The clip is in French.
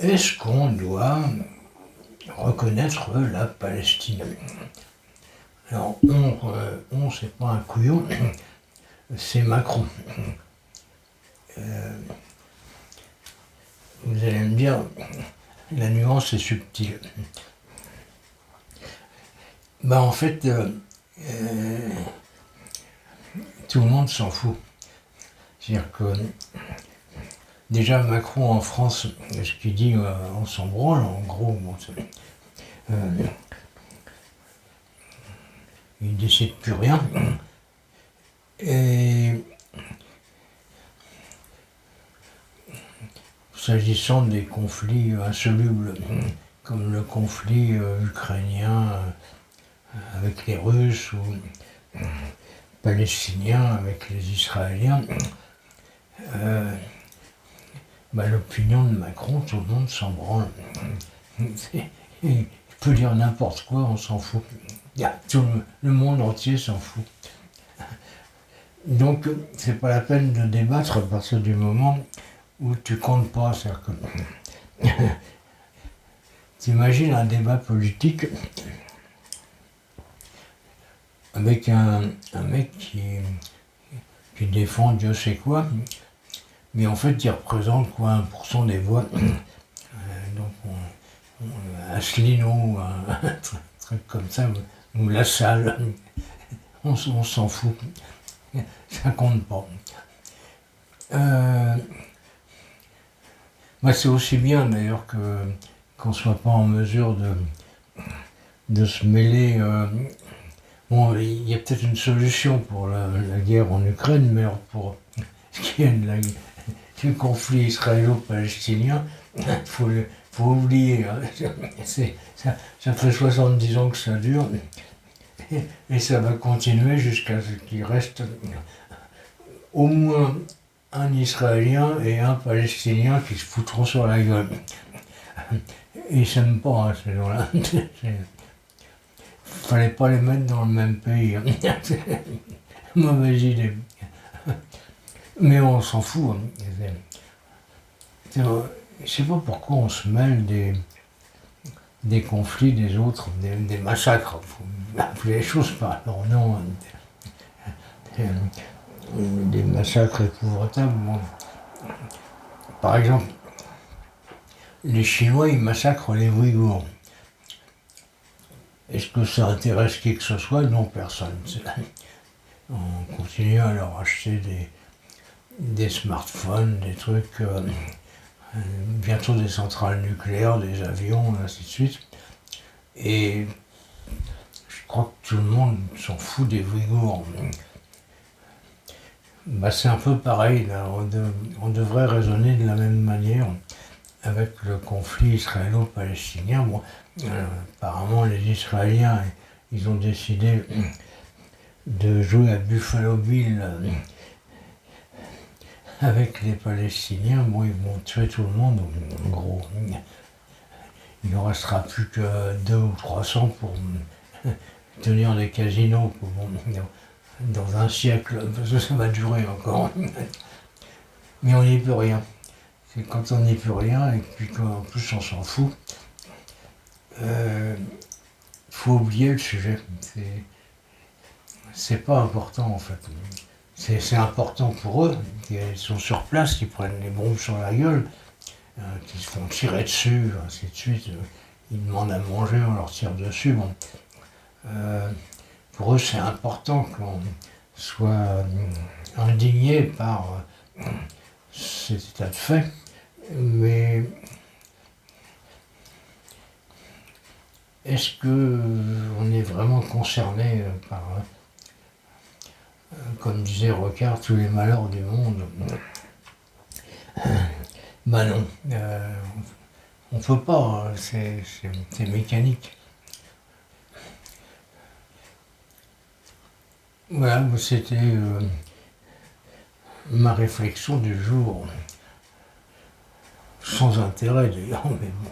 Est-ce qu'on doit reconnaître la Palestine? Alors, c'est pas un couillon, c'est Macron. Vous allez me dire, la nuance est subtile. En fait, tout le monde s'en fout. C'est-à-dire que déjà Macron en France, ce qu'il dit, on s'en branle, en gros, il décide plus rien. Et s'agissant des conflits insolubles, comme le conflit ukrainien avec les Russes ou palestinien avec les Israéliens, l'opinion de Macron, tout le monde s'en branle. Il peut dire n'importe quoi, on s'en fout. Tout le monde entier s'en fout. Donc, c'est pas la peine de débattre à partir du moment où tu comptes pas. C'est-à-dire que t'imagines un débat politique avec un mec qui défend Dieu sait quoi, mais en fait il représente quoi 1% des voix. Donc Asselineau, un truc comme ça, ou La Salle, on s'en fout, ça compte pas. C'est aussi bien d'ailleurs qu'on soit pas en mesure de se mêler. Il y a peut-être une solution pour la guerre en Ukraine, mais alors pour ce qui est du conflit israélo-palestinien, il faut oublier. Ça fait 70 ans que ça dure, et ça va continuer jusqu'à ce qu'il reste au moins un Israélien et un Palestinien qui se foutront sur la gueule. Ils s'aiment pas, ces gens-là. Fallait pas les mettre dans le même pays. Mauvaise idée. Mais on s'en fout. Je sais pas pourquoi on se mêle des conflits des autres, des massacres. Faut appeler les choses par leur nom. Des massacres épouvantables. Par exemple, les Chinois, ils massacrent les Ouïghours. Est-ce que ça intéresse qui que ce soit? Non, personne. On continue à leur acheter des smartphones, des trucs, bientôt des centrales nucléaires, des avions, ainsi de suite. Et je crois que tout le monde s'en fout des Ouïghours. C'est un peu pareil, là. On devrait raisonner de la même manière avec le conflit israélo-palestinien. Apparemment, les Israéliens, ils ont décidé de jouer à Buffalo Bill avec les Palestiniens. Ils vont tuer tout le monde, en gros. Il ne restera plus que 200 ou 300 pour tenir des casinos dans un siècle, parce que ça va durer encore. Mais on n'y peut rien. C'est quand on n'y peut rien, et puis qu'en plus on s'en fout, faut oublier le sujet. C'est pas important en fait. C'est important pour eux, ils sont sur place, qui prennent les bombes sur la gueule, qui se font tirer dessus, ainsi de suite. Ils demandent à manger, on leur tire dessus. Pour eux, c'est important qu'on soit indigné par cet état de fait, mais est-ce qu'on est vraiment concerné par, comme disait Rocard, tous les malheurs du monde? Non, on ne peut pas, c'est mécanique. Voilà, c'était ma réflexion du jour. Sans intérêt d'ailleurs, mais bon.